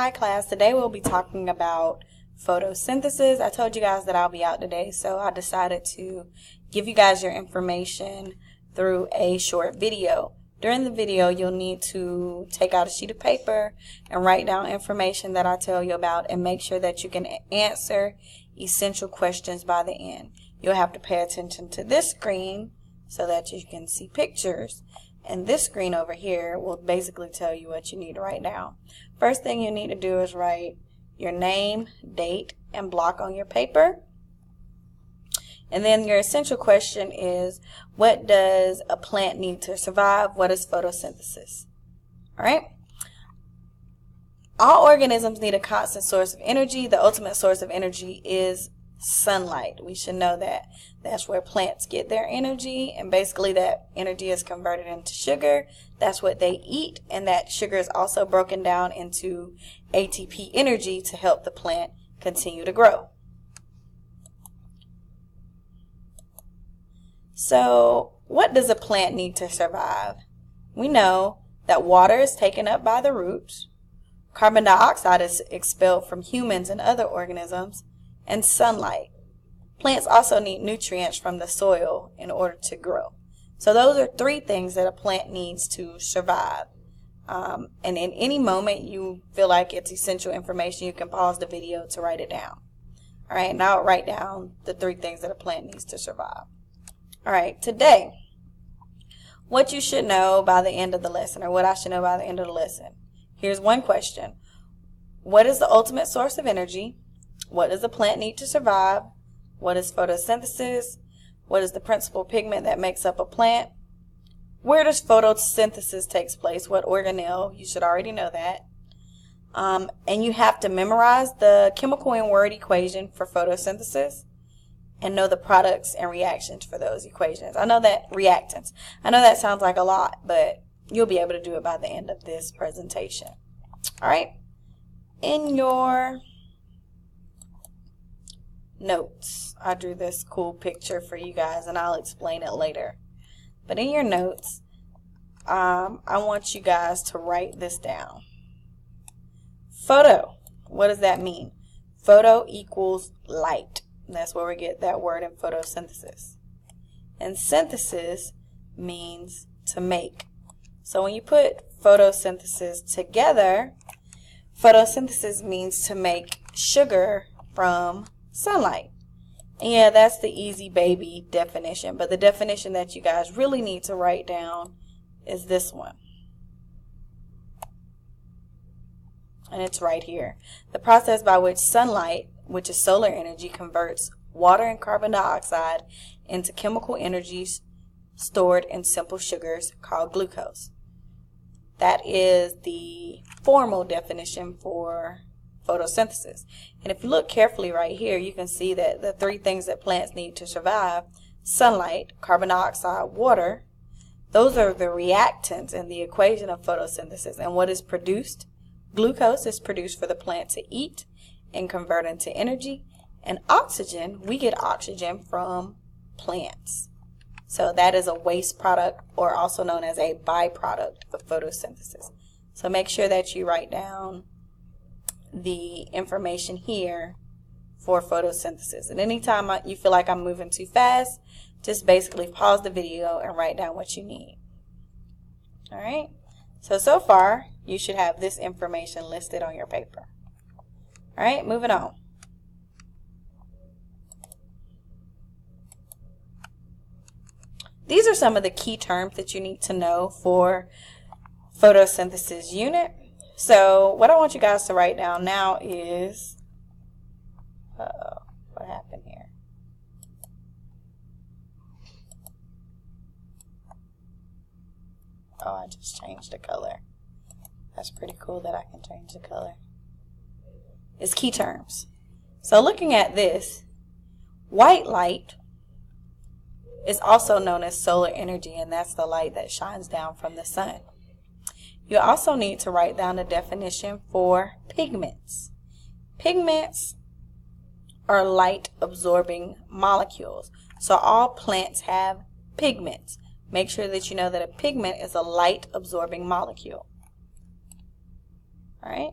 Hi class, today we'll be talking about photosynthesis. I told you guys that I'll be out today, so I decided to give you guys your information through a short video. During the video, you'll need to take out a sheet of paper and write down information that I tell you about and make sure that you can answer essential questions by the end. You'll have to pay attention to this screen so that you can see pictures. And this screen over here will basically tell you what you need to write down. First thing you need to do is write your name, date, and block on your paper. And then your essential question is, what does a plant need to survive? What is photosynthesis? All right? All organisms need a constant source of energy. The ultimate source of energy is sunlight. We should know that. That's where plants get their energy, and basically that energy is converted into sugar. That's what they eat, and that sugar is also broken down into ATP energy to help the plant continue to grow. So, what does a plant need to survive? We know that water is taken up by the roots, carbon dioxide is expelled from humans and other organisms, and sunlight. Plants also need nutrients from the soil in order to grow. So those are three things that a plant needs to survive. And in any moment you feel like it's essential information, you can pause the video to write it down. All right, now I'll write down the three things that a plant needs to survive. All right, today, what you should know by the end of the lesson, or what I should know by the end of the lesson. Here's one question. What is the ultimate source of energy? What does a plant need to survive? What is photosynthesis? What is the principal pigment that makes up a plant? Where does photosynthesis take place? What organelle? You should already know that. And you have to memorize the chemical and word equation for photosynthesis and know the products and reactions for those equations. I know that reactants. I know that sounds like a lot, but you'll be able to do it by the end of this presentation. All right? In your notes, I drew this cool picture for you guys, and I'll explain it later. But in your notes, I want you guys to write this down. Photo, what does that mean? Photo equals light. That's where we get that word in photosynthesis. And synthesis means to make. So when you put photosynthesis together, photosynthesis means to make sugar from sunlight. And yeah, that's the easy baby definition, but the definition that you guys really need to write down is this one. And it's right here. The process by which sunlight, which is solar energy, converts water and carbon dioxide into chemical energies stored in simple sugars called glucose. That is the formal definition for photosynthesis. And if you look carefully right here, you can see that the three things that plants need to survive, sunlight, carbon dioxide, water, those are the reactants in the equation of photosynthesis. And what is produced? Glucose is produced for the plant to eat and convert into energy. And oxygen, we get oxygen from plants. So that is a waste product, or also known as a byproduct of photosynthesis. So make sure that you write down the information here for photosynthesis. And anytime you feel like I'm moving too fast, just basically pause the video and write down what you need. All right? So far, you should have this information listed on your paper. All right, moving on. These are some of the key terms that you need to know for photosynthesis unit. So what I want you guys to write down now is, what happened here? Oh, I just changed the color. That's pretty cool that I can change the color. It's key terms. So looking at this, white light is also known as solar energy, and that's the light that shines down from the sun. You also need to write down the definition for pigments. Pigments are light-absorbing molecules. So all plants have pigments. Make sure that you know that a pigment is a light-absorbing molecule. All right?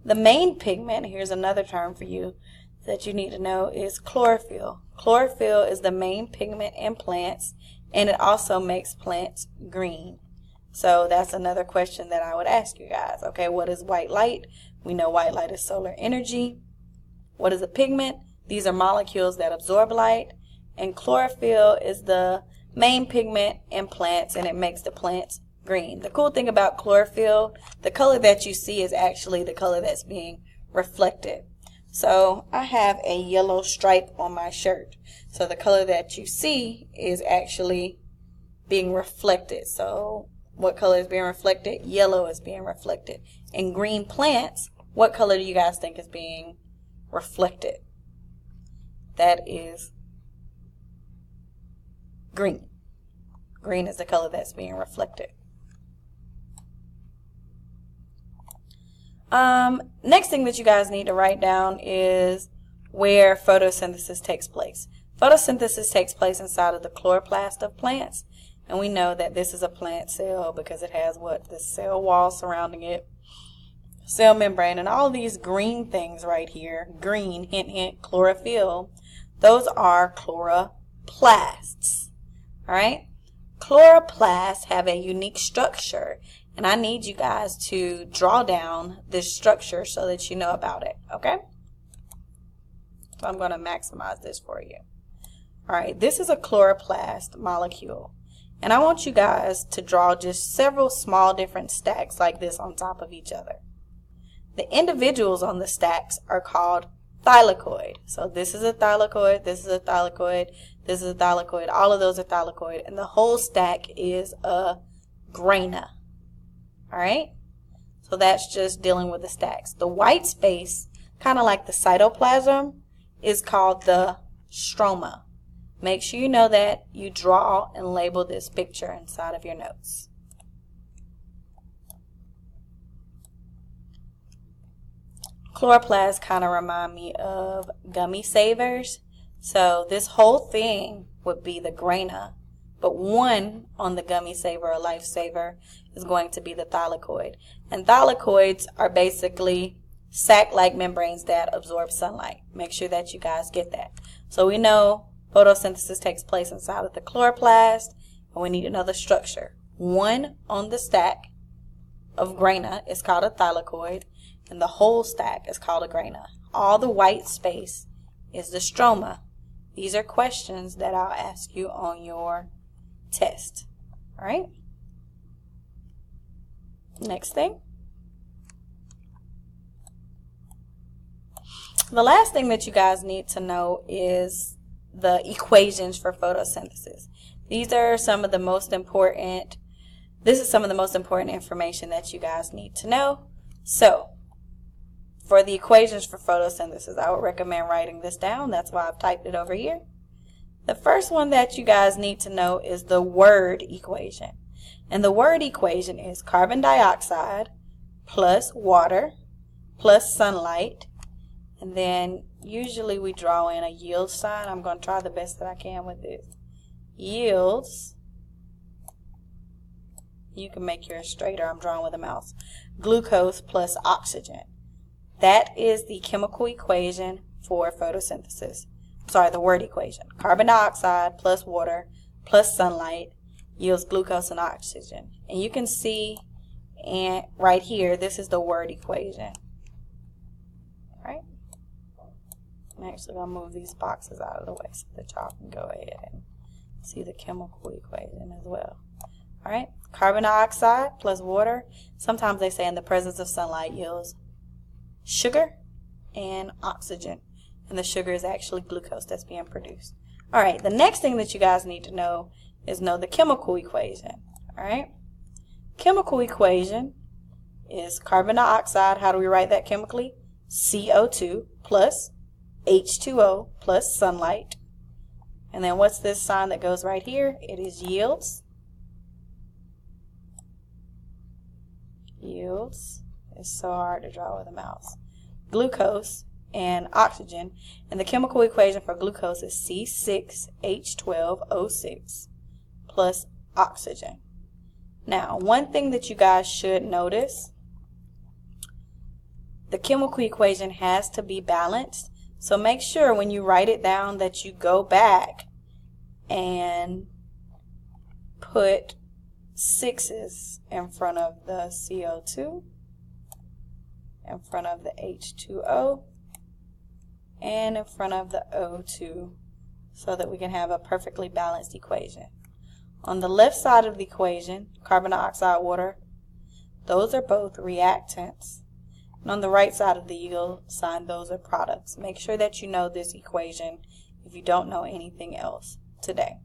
The main pigment, here's another term for you that you need to know, is chlorophyll. Chlorophyll is the main pigment in plants, and it also makes plants green. So that's another question that I would ask you guys. Okay, what is white light? We know white light is solar energy. What is a pigment? These are molecules that absorb light. And chlorophyll is the main pigment in plants, and it makes the plants green. The cool thing about chlorophyll, the color that you see is actually the color that's being reflected. So I have a yellow stripe on my shirt. So the color that you see is actually being reflected. So what color is being reflected? Yellow is being reflected. In green plants, what color do you guys think is being reflected? That is green. Green is the color that's being reflected. Next thing that you guys need to write down is where photosynthesis takes place. Photosynthesis takes place inside of the chloroplast of plants, and we know that this is a plant cell because it has what? The cell wall surrounding it, cell membrane, and all these green things right here, green, hint, hint, chlorophyll, those are chloroplasts. All right? Chloroplasts have a unique structure, and I need you guys to draw down this structure so that you know about it, okay? So I'm going to maximize this for you. All right, this is a chloroplast molecule, and I want you guys to draw just several small different stacks like this on top of each other. The individuals on the stacks are called thylakoid. So this is a thylakoid, this is a thylakoid, this is a thylakoid, all of those are thylakoid, and the whole stack is a grana. All right? So that's just dealing with the stacks. The white space, kind of like the cytoplasm, is called the stroma. Make sure you know that you draw and label this picture inside of your notes. Chloroplasts kind of remind me of gummy savers. So this whole thing would be the grana, but one on the gummy saver or lifesaver is going to be the thylakoid. And thylakoids are basically sac-like membranes that absorb sunlight. Make sure that you guys get that. So we know photosynthesis takes place inside of the chloroplast, and we need to know the structure. One on the stack of grana is called a thylakoid, and the whole stack is called a grana. All the white space is the stroma. These are questions that I'll ask you on your test. All right? Next thing. The last thing that you guys need to know is the equations for photosynthesis. These are some of the most important, this is some of the most important information that you guys need to know. So, for the equations for photosynthesis, I would recommend writing this down. That's why I've typed it over here. The first one that you guys need to know is the word equation. And the word equation is carbon dioxide plus water plus sunlight. And then usually we draw in a yield sign. I'm going to try the best that I can with this. Yields. You can make yours straighter. I'm drawing with a mouse. Glucose plus oxygen. That is the chemical equation for photosynthesis. Sorry, the word equation. Carbon dioxide plus water plus sunlight yields glucose and oxygen. And you can see right here, this is the word equation. All right? I'm actually going to move these boxes out of the way so that y'all can go ahead and see the chemical equation as well. All right? Carbon dioxide plus water. Sometimes they say in the presence of sunlight yields sugar and oxygen, and the sugar is actually glucose that's being produced. All right, the next thing that you guys need to know is the chemical equation. All right, chemical equation is carbon dioxide. How do we write that chemically? CO2 plus H2O plus sunlight. And then what's this sign that goes right here? It is yields. Yields. It's so hard to draw with a mouse. Glucose and oxygen. And the chemical equation for glucose is C6H12O6 plus oxygen. Now, one thing that you guys should notice the chemical equation has to be balanced. So make sure when you write it down that you go back and put 6's in front of the CO2, in front of the H2O, and in front of the O2, so that we can have a perfectly balanced equation. On the left side of the equation, carbon dioxide, water, those are both reactants. And on the right side of the yield sign, those are products. Make sure that you know this equation if you don't know anything else today.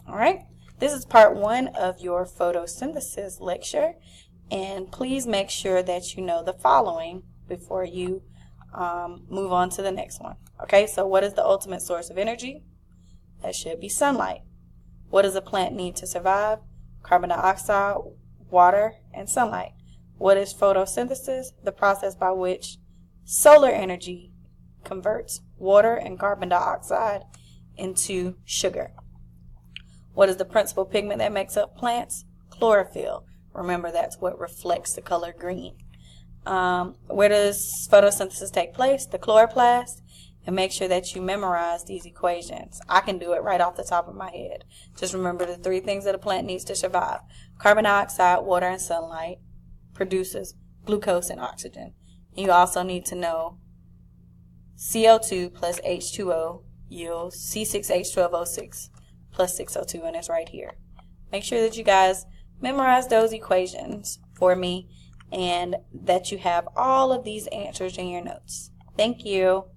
All right, this is part 1 of your photosynthesis lecture, and please make sure that you know the following before you move on to the next one. Okay, so what is the ultimate source of energy? That should be sunlight. What does a plant need to survive? Carbon dioxide, water, and sunlight. What is photosynthesis? The process by which solar energy converts water and carbon dioxide into sugar. What is the principal pigment that makes up plants? Chlorophyll. Remember, that's what reflects the color green. Where does photosynthesis take place? The chloroplast. And make sure that you memorize these equations. I can do it right off the top of my head. Just remember the 3 things that a plant needs to survive. Carbon dioxide, water, and sunlight produces glucose and oxygen. You also need to know CO2 plus H2O yields C6H12O6 plus 6O2, and it's right here. Make sure that you guys memorize those equations for me and that you have all of these answers in your notes. Thank you.